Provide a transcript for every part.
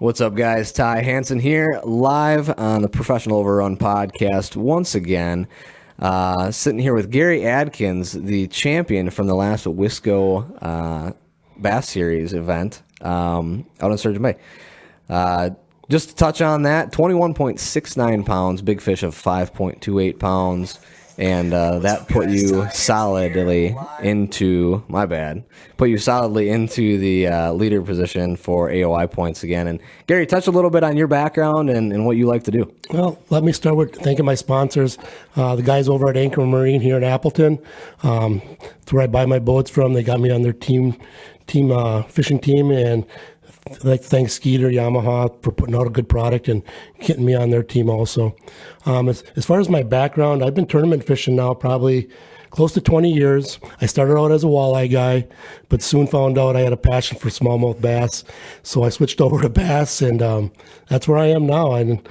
What's up, guys? Ty Hanson here, live on the Professional Overrun podcast once again. Sitting here with Gary Adkins, the champion from the last Wisco BASS Series event out in Sturgeon Bay. Just to touch on that, 21.69 pounds, big fish of 5.28 pounds. And that put you solidly into, the leader position for AOY points again. And Gary, touch a little bit on your background and what you like to do. Well, let me start with thanking my sponsors, the guys over at Anchor Marine here in Appleton. It's where I buy my boats from. They got me on their team fishing team, and I'd like to thank Skeeter Yamaha for putting out a good product and getting me on their team also. As far as my background, I've been tournament fishing now probably close to 20 years. I started out as a walleye guy, but soon found out I had a passion for smallmouth bass. So I switched over to bass, and that's where I am now. And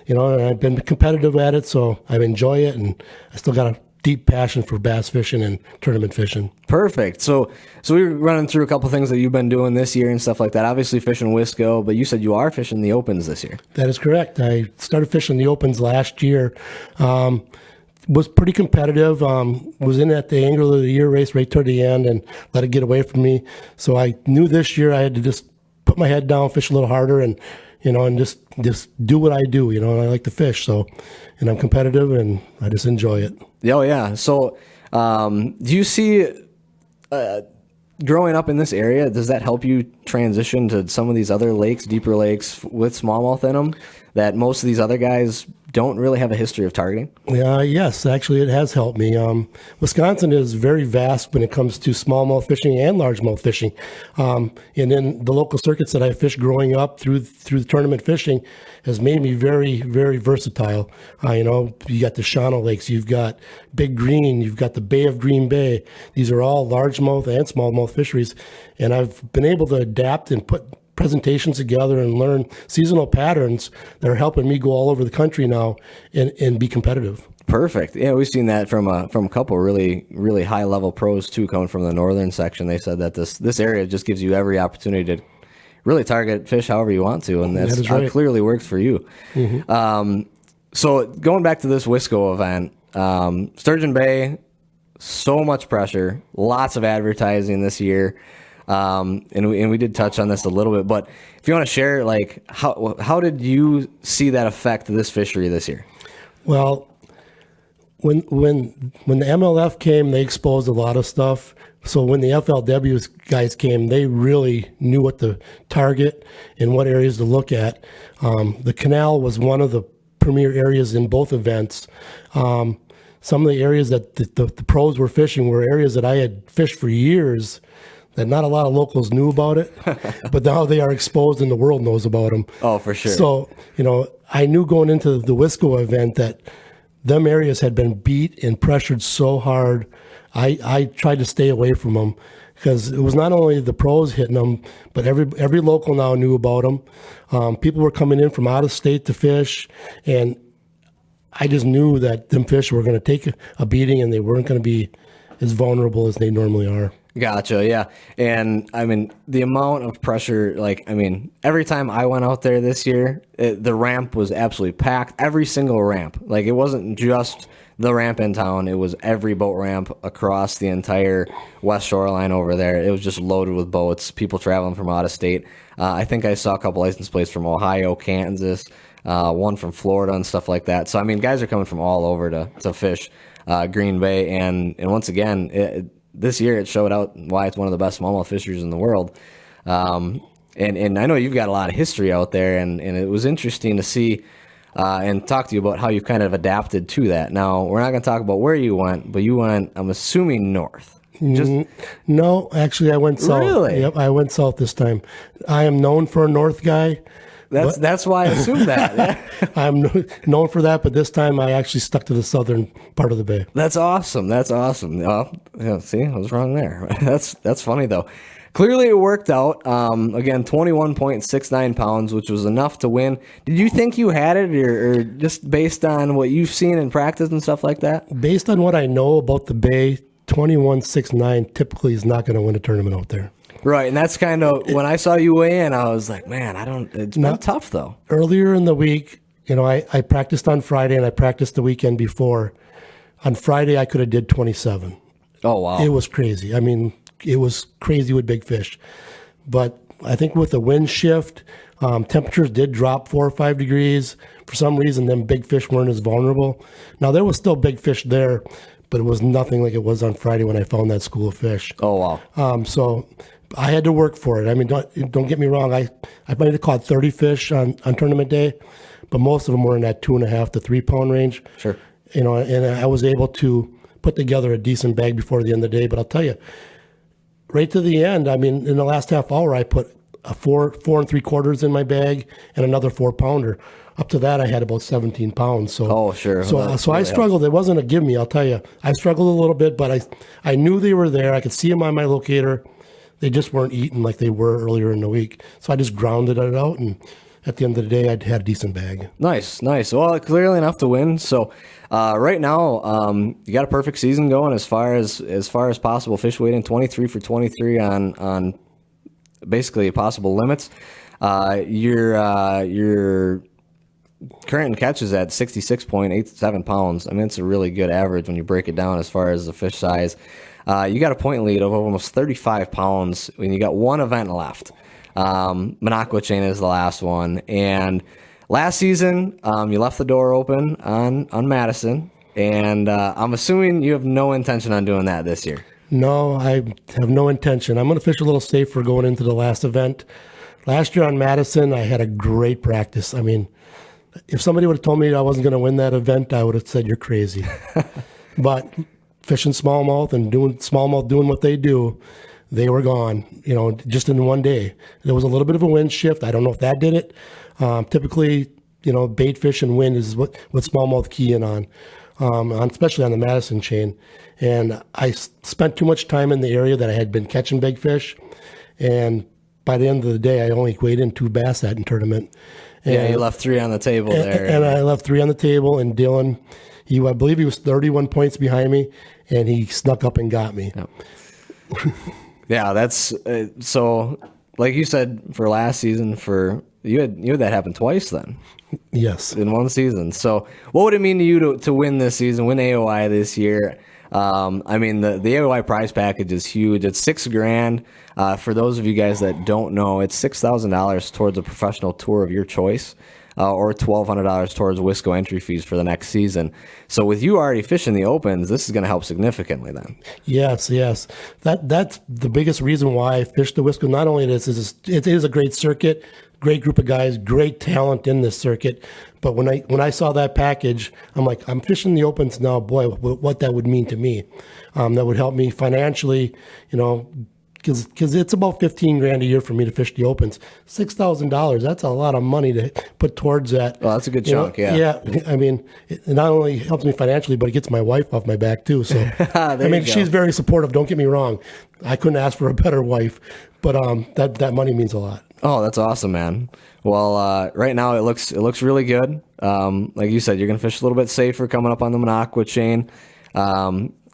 I've been competitive at it, so I enjoy it, and I still got a deep passion for bass fishing and tournament fishing. Perfect. So we were running through a couple things that you've been doing this year and stuff like that. Obviously fishing Wisco, but you said you are fishing the Opens this year. That is correct. I started fishing the Opens last year. Was pretty competitive. Was in at the Angler of the Year race right toward the end and let it get away from me. So I knew this year I had to just put my head down, fish a little harder, and just do what I do. I like to fish. And I'm competitive, and I just enjoy it. Oh, yeah. So do you see, growing up in this area, does that help you transition to some of these other lakes, deeper lakes with smallmouth in them that most of these other guys don't really have a history of targeting? Yes, actually it has helped me. Wisconsin is very vast when it comes to smallmouth fishing and largemouth fishing. And then the local circuits that I fished growing up through the tournament fishing has made me very, very versatile. You got the Shawano Lakes, you've got Big Green, you've got the Bay of Green Bay. These are all largemouth and smallmouth fisheries. And I've been able to adapt and put presentations together and learn seasonal patterns that are helping me go all over the country now and be competitive. Perfect. Yeah, we've seen that from a couple really, really high level pros too, coming from the northern section. They said that this area just gives you every opportunity to really target fish however you want to, and that right. Clearly works for you. Mm-hmm. So going back to this Wisco event, Sturgeon Bay, so much pressure, lots of advertising this year. And we did touch on this a little bit, but if you want to share, like, how did you see that affect this fishery this year? Well, when the MLF came, they exposed a lot of stuff. So when the FLW guys came, they really knew what to target and what areas to look at. The canal was one of the premier areas in both events. Some of the areas that the pros were fishing were areas that I had fished for years that not a lot of locals knew about it, but now they are exposed and the world knows about them. Oh, for sure. So, I knew going into the Wisco event that them areas had been beat and pressured so hard. I tried to stay away from them because it was not only the pros hitting them, but every local now knew about them. People were coming in from out of state to fish, and I just knew that them fish were going to take a beating and they weren't going to be as vulnerable as they normally are. Gotcha, yeah. And, the amount of pressure, every time I went out there this year, the ramp was absolutely packed, every single ramp. Like, it wasn't just the ramp in town, it was every boat ramp across the entire west shoreline over there. It was just loaded with boats, people traveling from out of state. I think I saw a couple license plates from Ohio, Kansas, one from Florida and stuff like that. So, guys are coming from all over to fish Green Bay. And once again, this year it showed out why it's one of the best smallmouth fisheries in the world. And I know you've got a lot of history out there, and it was interesting to see and talk to you about how you've kind of adapted to that. Now, we're not going to talk about where you went, but you went, I'm assuming, north. No, actually I went south. Really? Yep, I went south this time. I am known for a north guy. That's why I assumed that. Yeah. I'm known for that, but this time I actually stuck to the southern part of the bay. That's awesome. See, I was wrong there. That's funny though. Clearly it worked out. Again, 21.69 pounds, which was enough to win. Did you think you had it, or just based on what you've seen in practice and stuff like that? Based on what I know about the bay, 21.69 typically is not going to win a tournament out there. Right, and that's kind of when I saw you weigh in, I was like, man, it's been tough though. Earlier in the week, I practiced on Friday and I practiced the weekend before. On Friday, I could have did 27. Oh, wow. It was crazy. I mean, it was crazy with big fish. But I think with the wind shift, temperatures did drop 4 or 5 degrees. For some reason, them big fish weren't as vulnerable. Now, there was still big fish there, but it was nothing like it was on Friday when I found that school of fish. Oh, wow. So I had to work for it. I mean, don't get me wrong. I might have caught 30 fish on tournament day, but most of them were in that 2.5 to 3 pound range. Sure. And I was able to put together a decent bag before the end of the day. But I'll tell you, right to the end, I mean, in the last half hour, I put a 4 3/4 in my bag and another 4 pounder. Up to that, I had about 17 pounds. So, oh, sure. So I struggled. It wasn't a give me, I'll tell you. I struggled a little bit, but I knew they were there. I could see them on my locator. They just weren't eating like they were earlier in the week. So I just grounded it out, and at the end of the day, I'd had a decent bag. Nice. Well, clearly enough to win. So right now, you got a perfect season going as far as possible. Fish weighting 23 for 23 on basically possible limits. Your current catch is at 66.87 pounds. I mean, it's a really good average when you break it down as far as the fish size. You got a point lead of almost 35 pounds when you got one event left. Minocqua chain is the last one. And last season, you left the door open on Madison. And I'm assuming you have no intention on doing that this year. No, I have no intention. I'm going to fish a little safer going into the last event. Last year on Madison, I had a great practice. I mean, if somebody would have told me I wasn't going to win that event, I would have said, you're crazy. But fishing smallmouth and doing what they do, they were gone, just in one day. There was a little bit of a wind shift. I don't know if that did it. Typically, bait fish and wind is what smallmouth key in on, especially on the Madison chain. And I spent too much time in the area that I had been catching big fish. And by the end of the day, I only weighed in 2 bass that in tournament. And you left 3 on the table there. And I left 3 on the table, and Dylan, I believe he was 31 points behind me, and he snuck up and got me. Yep. Yeah, that's so. Like you said, for last season, you had that happen twice then. Yes, in one season. So, what would it mean to you to win this season, win AOY this year? I mean, the AOY prize package is huge. It's $6,000. For those of you guys that don't know, it's $6,000 towards a professional tour of your choice, or $1,200 towards Wisco entry fees for the next season. So with you already fishing the opens, this is going to help significantly then. Yes. That's the biggest reason why I fished the Wisco. Not only it is a great circuit, great group of guys, great talent in this circuit. But when I saw that package, I'm like, I'm fishing the opens now. Boy, what that would mean to me. That would help me financially, because it's about $15,000 a year for me to fish the opens. $6,000, that's a lot of money to put towards that. Well, that's a good chunk, yeah. Yeah, I mean, it not only helps me financially, but it gets my wife off my back too. So, she's very supportive. Don't get me wrong. I couldn't ask for a better wife, but that money means a lot. Oh, that's awesome, man. Well, right now it looks really good. Like you said, you're gonna fish a little bit safer coming up on the Minocqua chain.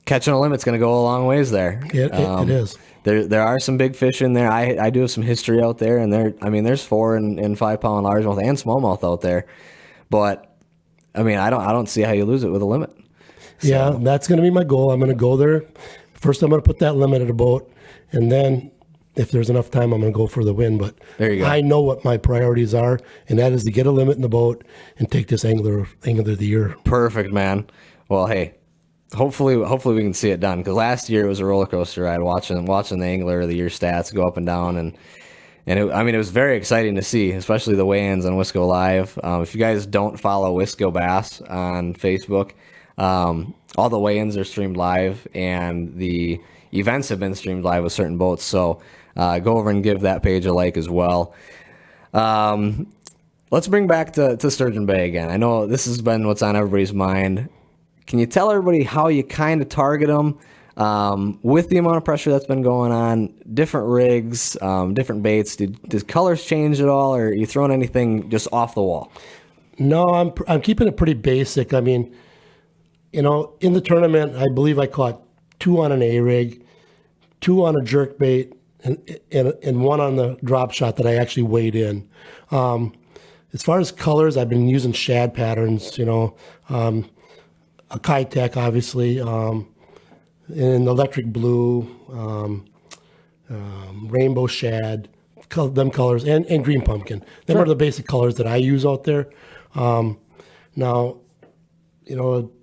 Catching a limit's gonna go a long ways there. It is. There are some big fish in there. I do have some history out there, and there's 4 and 5 pound largemouth and smallmouth out there. But I don't see how you lose it with a limit. So. Yeah, that's going to be my goal. I'm going to go there. First, I'm going to put that limit at a boat, and then if there's enough time, I'm going to go for the win. But there you go. I know what my priorities are, and that is to get a limit in the boat and take this angler of the year. Perfect, man. Well, hey. Hopefully we can see it done, because last year it was a roller coaster ride watching the Angler of the Year stats go up and down, and it was very exciting to see, especially the weigh-ins on Wisco Live. If you guys don't follow Wisco Bass on Facebook, all the weigh-ins are streamed live, and the events have been streamed live with certain boats. So go over and give that page a like as well. Let's bring back to Sturgeon Bay again. I know this has been what's on everybody's mind. Can you tell everybody how you kind of target them with the amount of pressure that's been going on, different rigs, different baits? Does colors change at all, or are you throwing anything just off the wall? No, I'm keeping it pretty basic. I mean, in the tournament, I believe I caught 2 on an A-rig, 2 on a jerk bait, and one on the drop shot that I actually weighed in. As far as colors, I've been using shad patterns, a Kitech, obviously, and electric blue, rainbow shad, them colors, and green pumpkin. Them are the basic colors that I use out there. Now,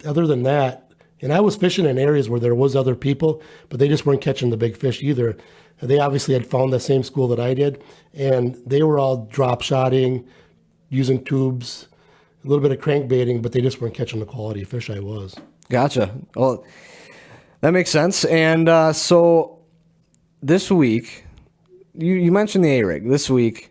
other than that, and I was fishing in areas where there was other people, but they just weren't catching the big fish either. They obviously had found the same school that I did, and they were all drop shotting, using tubes, a little bit of crankbaiting, but they just weren't catching the quality of fish I was. Gotcha. Well, that makes sense. And so this week, you mentioned the A-rig. This week,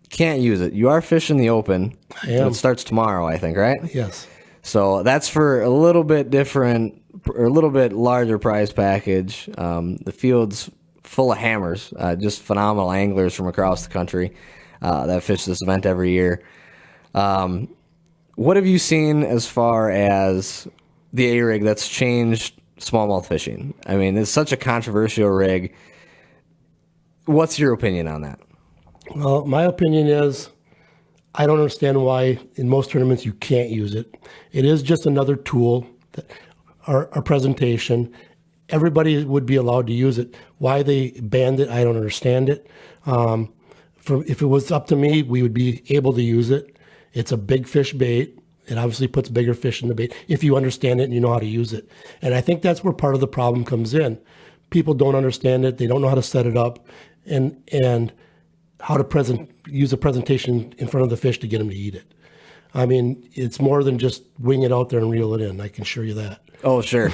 can't use it. You are fishing the open. I am. It starts tomorrow, I think, right? Yes. So that's for a little bit different, or a little bit larger prize package. The field's full of hammers, just phenomenal anglers from across the country that fish this event every year. What have you seen as far as the A-rig that's changed smallmouth fishing? I mean, it's such a controversial rig. What's your opinion on that? Well, my opinion is I don't understand why in most tournaments you can't use it. It is just another tool, our presentation. Everybody would be allowed to use it. Why they banned it, I don't understand it. If it was up to me, we would be able to use it. It's a big fish bait. It obviously puts bigger fish in the bait if you understand it and you know how to use it. And I think that's where part of the problem comes in. People don't understand it. They don't know how to set it up and how to use a presentation in front of the fish to get them to eat it. I mean, it's more than just wing it out there and reel it in. I can assure you that. Oh, sure.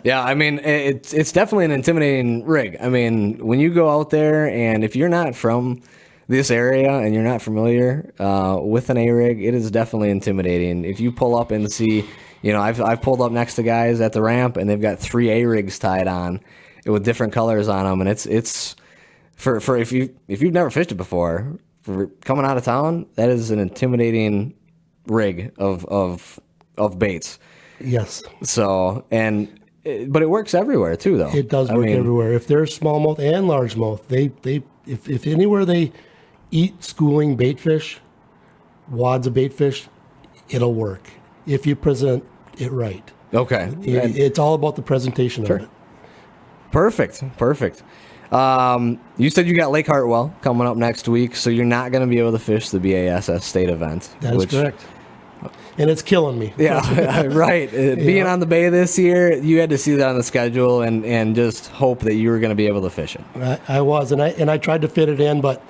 Yeah, I mean, it's definitely an intimidating rig. I mean, when you go out there and if you're not from this area and you're not familiar with an A-rig, it is definitely intimidating. If you pull up and see, I've pulled up next to guys at the ramp and they've got 3 A-rigs tied on with different colors on them, and it's for if you've never fished it before, for coming out of town, that is an intimidating rig of baits. Yes. So, but it works everywhere too, though. It does work everywhere. If there's smallmouth and largemouth, if anywhere they eat schooling bait fish, wads of bait fish, it'll work if you present it right. Okay. It's all about the presentation of it. Perfect. You said you got Lake Hartwell coming up next week, so you're not going to be able to fish the BASS state event. That is correct. And it's killing me. Yeah, right. Being on the bay this year, you had to see that on the schedule and just hope that you were going to be able to fish it. I was, and I tried to fit it in, but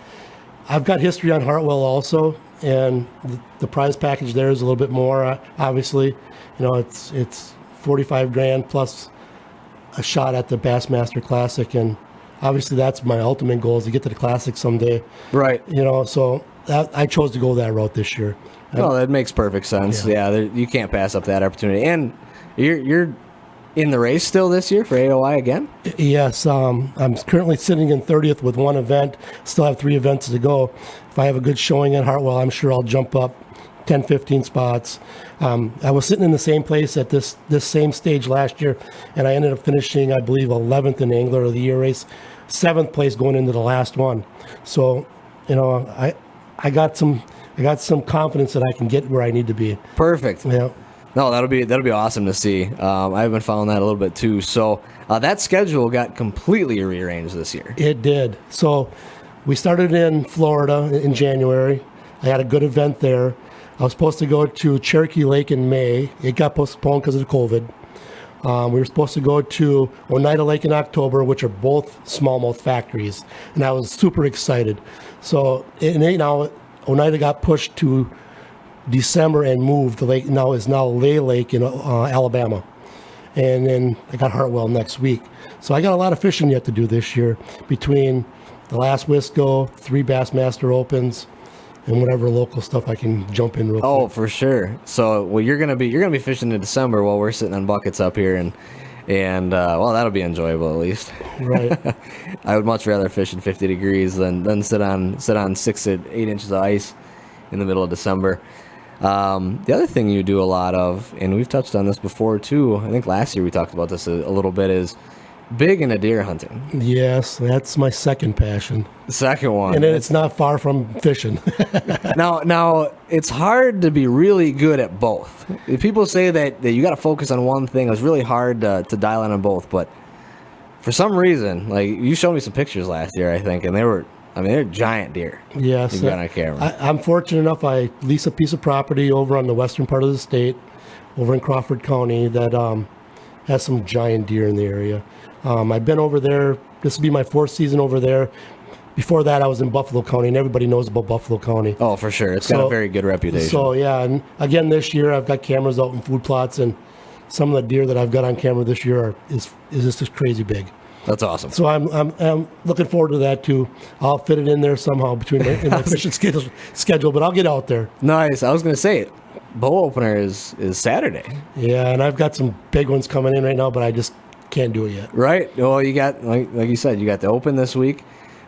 I've got history on Hartwell also, and the prize package there is a little bit more. Obviously, it's $45,000 plus a shot at the Bassmaster Classic, and obviously that's my ultimate goal is to get to the Classic someday. Right. So I chose to go that route this year. Well, that makes perfect sense. Yeah, you can't pass up that opportunity. And you're in the race still this year for AOY again? Yes. I'm currently sitting in 30th with one event. Still have 3 events to go. If I have a good showing at Hartwell, I'm sure I'll jump up 10, 15 spots. I was sitting in the same place at this same stage last year, and I ended up finishing, I believe, 11th in Angler of the Year race, 7th place going into the last one. So, I got some confidence that I can get where I need to be. Perfect. Yeah. No, that'll be awesome to see. I've been following that a little bit too. So that schedule got completely rearranged this year. It did. So we started in Florida in January. I had a good event there. I was supposed to go to Cherokee Lake in May. It got postponed because of COVID. We were supposed to go to Oneida Lake in October, which are both smallmouth factories, and I was super excited. So now Oneida got pushed to December and moved. The lake is now Lay Lake in Alabama, and then I got Hartwell next week. So I got a lot of fishing yet to do this year between the last Wisco, 3 Bassmaster Opens, and whatever local stuff I can jump in real quick. Oh, for sure. So, you're gonna be fishing in December while we're sitting on buckets up here, and that'll be enjoyable at least. Right. I would much rather fish in 50 degrees than sit on 6 to 8 inches of ice in the middle of December. The other thing you do a lot of, and we've touched on this before too, I think last year we talked about this a little bit, is big into deer hunting. Yes, that's my second passion. The second one. And then it's not far from fishing. Now it's hard to be really good at both. If people say that you got to focus on one thing, it's really hard to dial in on both. But for some reason, like you showed me some pictures last year, I think, and they're giant deer. Yes. You got on camera. I'm fortunate enough, I lease a piece of property over on the western part of the state, over in Crawford County, that has some giant deer in the area. I've been over there. This will be my 4th season over there. Before that, I was in Buffalo County, and everybody knows about Buffalo County. Oh, for sure. It's got a very good reputation. So, yeah, and again, this year, I've got cameras out in food plots, and some of the deer that I've got on camera this year is just crazy big. That's awesome. So I'm looking forward to that, too. I'll fit it in there somehow in my fishing schedule, but I'll get out there. Nice. I was going to say, bow opener is Saturday. Yeah, and I've got some big ones coming in right now, but I just can't do it yet. Right. Well, you got, like you said, you got the open this week,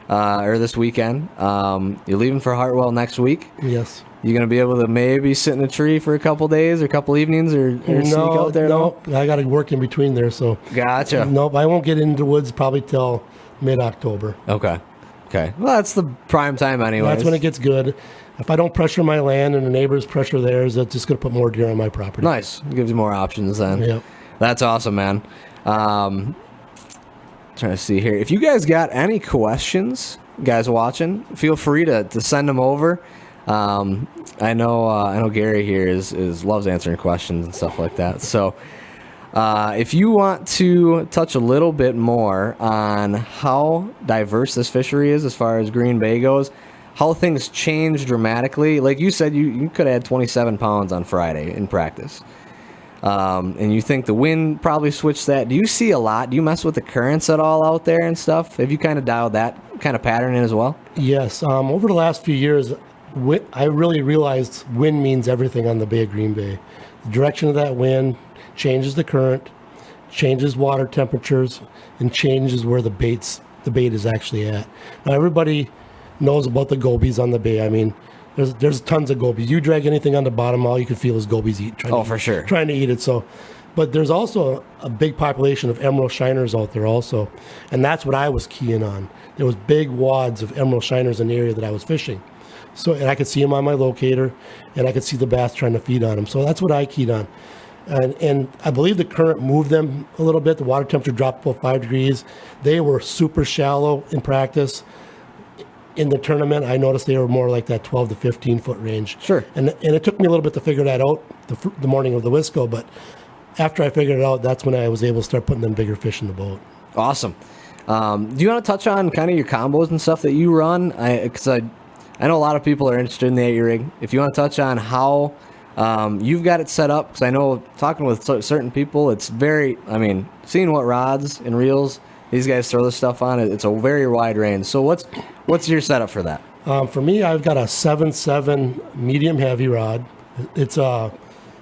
or this weekend. You're leaving for Hartwell next week. Yes. You going to be able to maybe sit in a tree for a couple days or a couple evenings or sneak out there? No, I got to work in between there. So Gotcha. Nope, I won't get into the woods probably till mid-October. Okay. Well, that's the prime time anyway. That's when it gets good. If I don't pressure my land and the neighbors pressure theirs, that's just going to put more deer on my property. Nice. It gives you more options then. Yep. That's awesome, man. Trying to see here. If you guys got any questions, guys watching, feel free to send them over. I know Gary here loves answering questions and stuff like that. So if you want to touch a little bit more on how diverse this fishery is as far as Green Bay goes, how things change dramatically. Like you said, you could have had 27 pounds on Friday in practice. And you think the wind probably switched that. Do you see a lot? Do you mess with the currents at all out there and stuff? Have you kind of dialed that kind of pattern in as well? Yes. Over the last few years, I really realized wind means everything on the Bay of Green Bay. The direction of that wind changes the current, changes water temperatures, and changes where the bait is actually at. Now, everybody knows about the gobies on the Bay. I mean, there's tons of gobies. You drag anything on the bottom, all you can feel is gobies trying to eat it. So, but there's also a big population of emerald shiners out there also, and that's what I was keying on. There was big wads of emerald shiners in the area that I was fishing. So, and I could see them on my locator, and I could see the bass trying to feed on them. So that's what I keyed on. And I believe the current moved them a little bit. The water temperature dropped about 5 degrees. They were super shallow in practice. In the tournament, I noticed they were more like that 12 to 15 foot range. Sure. And it took me a little bit to figure that out the morning of the Wisco, but after I figured it out, that's when I was able to start putting them bigger fish in the boat. Awesome. Do you want to touch on kind of your combos and stuff that you run? Because I know a lot of people are interested in the 8 rig. If you want to touch on how you've got it set up, because I know talking with certain people, it's seeing what rods and reels these guys throw this stuff on, it's a very wide range. So what's your setup for that? For me, I've got a 7.7 medium heavy rod. It's a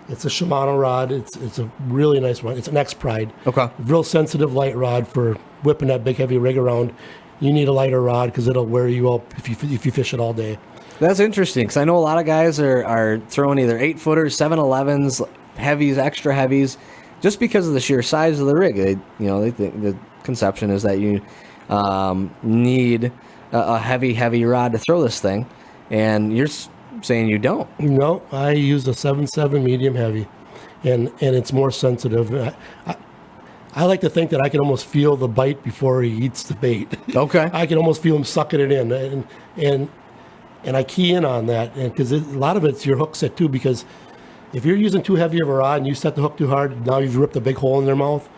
Shimano rod. It's a really nice rod. It's an X-Pride. Okay. Real sensitive light rod for whipping that big heavy rig around. You need a lighter rod because it'll wear you up if you fish it all day. That's interesting because I know a lot of guys are throwing either 8-footers, 7-11s, heavies, extra heavies, just because of the sheer size of the rig. They think the conception is that you need a heavy rod to throw this thing, and you're saying you don't. No, I use a 7.7 medium heavy, and it's more sensitive. I like to think that I can almost feel the bite before he eats the bait. Okay. I can almost feel him sucking it in, and I key in on that, because a lot of it's your hook set too. Because if you're using too heavy of a rod and you set the hook too hard, now you've ripped a big hole in their mouth,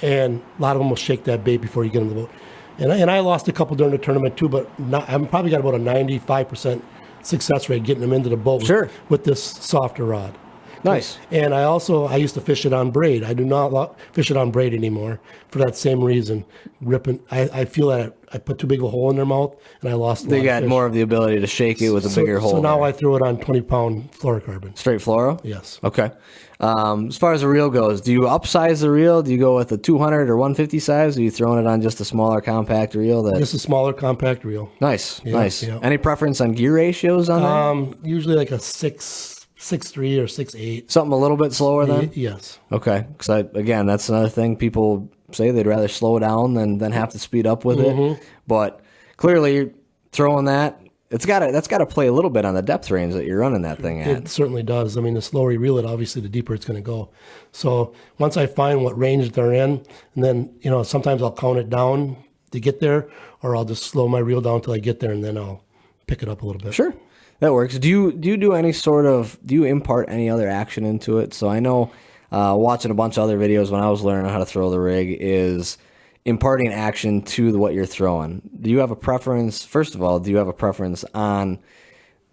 and a lot of them will shake that bait before you get in the boat. And I lost a couple during the tournament too, but I'm probably got about a 95% success rate getting them into the boat with this softer rod. Nice. And I used to fish it on braid. I do not fish it on braid anymore for that same reason. Ripping, I feel that I put too big of a hole in their mouth, and I lost. They got more of the ability to shake it with a bigger hole. So now I throw it on 20-pound fluorocarbon. Straight fluoro? Yes. Okay. As far as the reel goes, do you upsize the reel? Do you go with a 200 or 150 size? Or are you throwing it on just a smaller compact reel? Just a smaller compact reel. Nice. Yeah, nice. Yeah. Any preference on gear ratios on that? Usually like a 6.3 or 6.8. Something a little bit slower then? Yes. Okay. Because again, that's another thing. People say they'd rather slow down than have to speed up with it. But clearly, you're throwing that. That's got to play a little bit on the depth range that you're running that thing at. It certainly does. I mean, the slower you reel it, obviously, the deeper it's going to go. So once I find what range they're in, and then, sometimes I'll count it down to get there, or I'll just slow my reel down until I get there, and then I'll pick it up a little bit. Sure, that works. Do you do any do you impart any other action into it? So I know watching a bunch of other videos when I was learning how to throw the rig is imparting action to what you're throwing. Do you have a preference? First of all, do you have a preference on,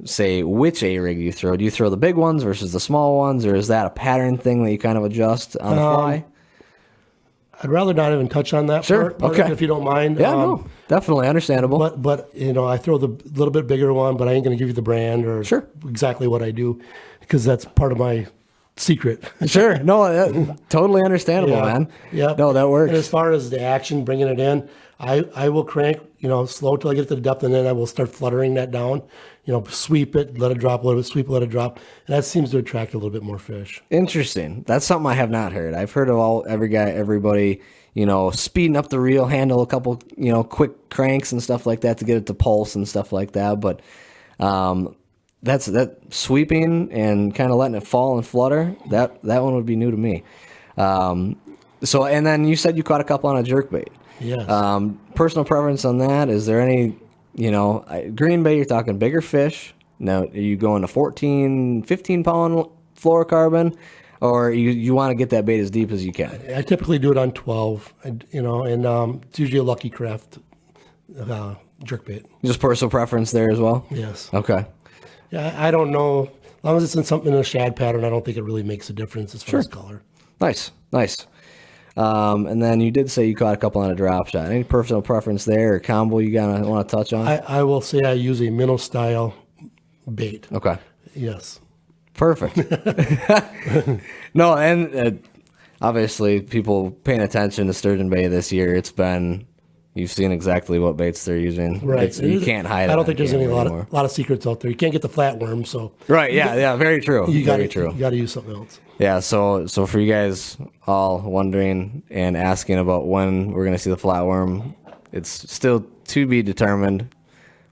say, which A-rig you throw? Do you throw the big ones versus the small ones, or is that a pattern thing that you kind of adjust on the fly? I'd rather not even touch on that Sure. part, Okay. if you don't mind. Yeah, no, definitely understandable. But I throw the little bit bigger one, but I ain't going to give you the brand or Sure. exactly what I do, because that's part of my secret. Sure. No, totally understandable, man. Yeah. No, that works. And as far as the action, bringing it in, I will crank, slow till I get to the depth, and then I will start fluttering that down. Sweep it, let it drop a little bit, sweep, let it drop. And that seems to attract a little bit more fish. Interesting. That's something I have not heard. I've heard of everybody, speeding up the reel, handle a couple, quick cranks and stuff like that to get it to pulse and stuff like that. But that sweeping and kind of letting it fall and flutter, that one would be new to me. So, and then you said you caught a couple on a jerkbait. Yes. Personal preference on that, is there any, Green Bay, you're talking bigger fish. Now, are you going to 14, 15 pound fluorocarbon, or you want to get that bait as deep as you can? I typically do it on 12, and it's usually a Lucky Craft jerkbait. Just personal preference there as well? Yes. Okay. Yeah, I don't know. As long as it's in something in a shad pattern, I don't think it really makes a difference as far as color. Nice. And then you did say you caught a couple on a drop shot. Any personal preference there or combo you want to touch on? I will say I use a minnow style bait. Okay. Yes. Perfect. No, and obviously people paying attention to Sturgeon Bay this year, you've seen exactly what baits they're using. Right. You can't hide it. I don't think there's a anymore. lot of secrets out there. You can't get the flatworm, so. Right, yeah, very true. Very true. You got to use something else. Yeah, so for you guys all wondering and asking about when we're going to see the flatworm, it's still to be determined.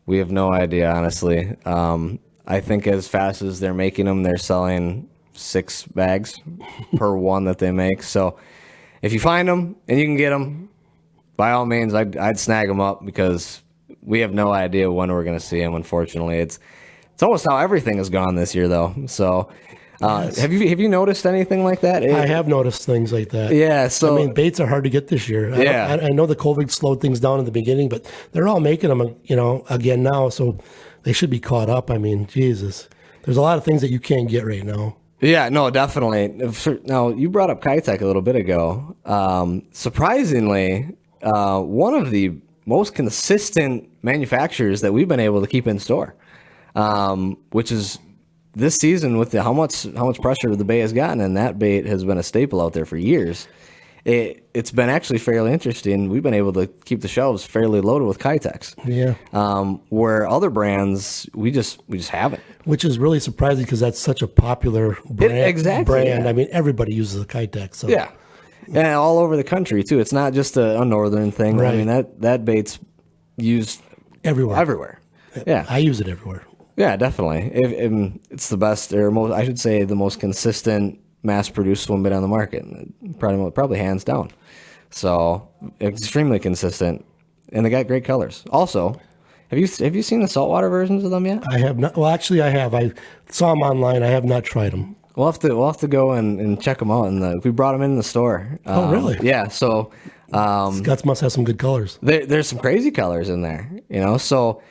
We have no idea, honestly. I think as fast as they're making them, they're selling 6 bags per one that they make. So if you find them and you can get them, by all means, I'd snag them up, because we have no idea when we're going to see them. Unfortunately, it's almost how everything has gone this year, though. So, Yes. have you noticed anything like that? I have noticed things like that. Yeah. So I mean, baits are hard to get this year. Yeah. I know the COVID slowed things down in the beginning, but they're all making them, again now. So they should be caught up. I mean, Jesus, there's a lot of things that you can't get right now. Yeah, no, definitely. Now, you brought up Kitech a little bit ago. Surprisingly, one of the most consistent manufacturers that we've been able to keep in store, which is this season with how much pressure the Bay has gotten, and that bait has been a staple out there for years. It's been actually fairly interesting. We've been able to keep the shelves fairly loaded with Kitechs. Yeah. Where other brands, we just haven't. Which is really surprising, because that's such a popular brand. Exactly, yeah. I mean, everybody uses a Kitech. So. Yeah. And all over the country, too. It's not just a northern thing. Right. I mean, that bait's used Everywhere. Yeah. I use it everywhere. Yeah, definitely. It's the best, or most, I should say, the most consistent mass-produced swim bait on the market. Probably hands down. So, extremely consistent. And they got great colors. Also, have you seen the saltwater versions of them yet? I have not. Well, actually, I have. I saw them online. I have not tried them. We'll have to go and check them out. We brought them in the store. Oh, really? Yeah. So Scots must have some good colors. there's some crazy colors in there, So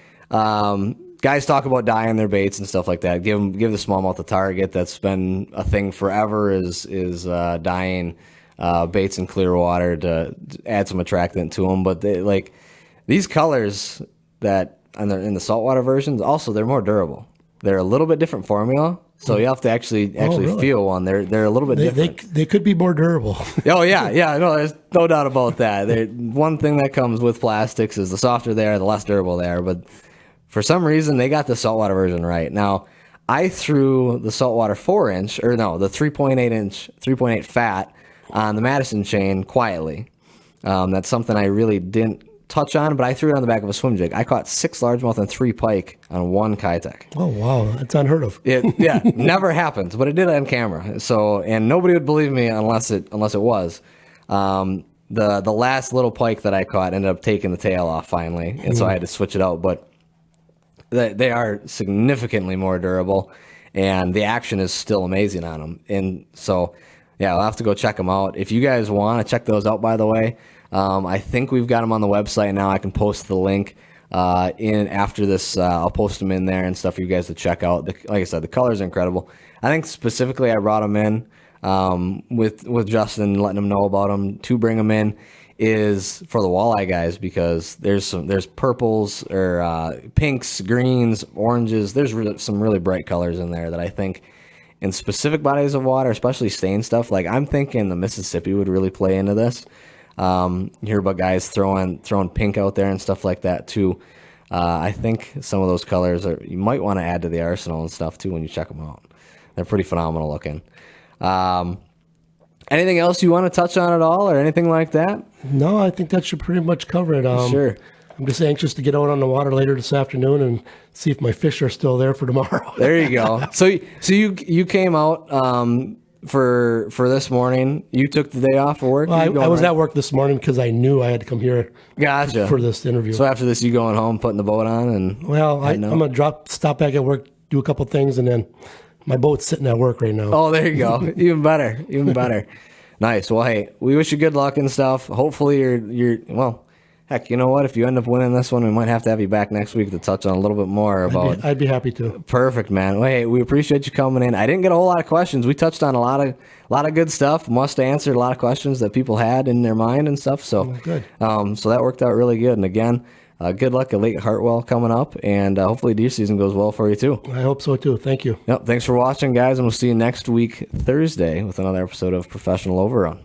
guys talk about dyeing their baits and stuff like that. Give the smallmouth a target. That's been a thing forever. Is dyeing baits in clear water to add some attractant to them. But these colors that in the saltwater versions, also they're more durable. They're a little bit different formula. So you have to actually really? feel one. They're a little bit different. They could be more durable. Oh yeah. No, there's no doubt about that. One thing that comes with plastics is the softer they are, the less durable they are. But for some reason, they got the saltwater version right. Now, I threw the saltwater the 3.8 fat on the Madison chain quietly, That's something I really didn't touch on, but I threw it on the back of a swim jig. I caught 6 largemouth and 3 pike on one Kitech. Oh, wow. That's unheard of. Yeah, never happens, but it did on camera. So, and nobody would believe me unless it was. The last little pike that I caught ended up taking the tail off finally, and so I had to switch it out. But they are significantly more durable, and the action is still amazing on them. And so, yeah, I'll have to go check them out. If you guys want to check those out, by the way, I think we've got them on the website now. I can post the link in after this. I'll post them in there and stuff for you guys to check out. Like I said, the colors are incredible. I think specifically I brought them in with Justin, letting him know about them to bring them in is for the walleye guys, because there's purples or pinks, greens, oranges. There's some really bright colors in there that I think in specific bodies of water, especially stain stuff. Like I'm thinking the Mississippi would really play into this. You hear about guys throwing pink out there and stuff like that too. I think some of those colors you might want to add to the arsenal and stuff too when you check them out. They're pretty phenomenal looking. Anything else you want to touch on at all or anything like that? No, I think that should pretty much cover it. Sure. I'm just anxious to get out on the water later this afternoon and see if my fish are still there for tomorrow. There you go. So you came out for this morning. You took the day off for work? Well, I was at work this morning because I knew I had to come here. Gotcha. For this interview. So after this, you going home, putting the boat on, and I'm gonna stop back at work, do a couple things, and then my boat's sitting at work right now. Oh, there you go. Even better. Even better. Nice. Well, hey, we wish you good luck and stuff. Hopefully you're well. Heck, you know what? If you end up winning this one, we might have to have you back next week to touch on a little bit more about. I'd be happy to. Perfect, man. Well, hey, we appreciate you coming in. I didn't get a whole lot of questions. We touched on a lot of good stuff. Must have answered a lot of questions that people had in their mind and stuff. So good. So that worked out really good. And again, good luck at Lake Hartwell coming up, and hopefully deer season goes well for you too. I hope so too. Thank you. Yep. Thanks for watching, guys, and we'll see you next week Thursday with another episode of Professional Overrun.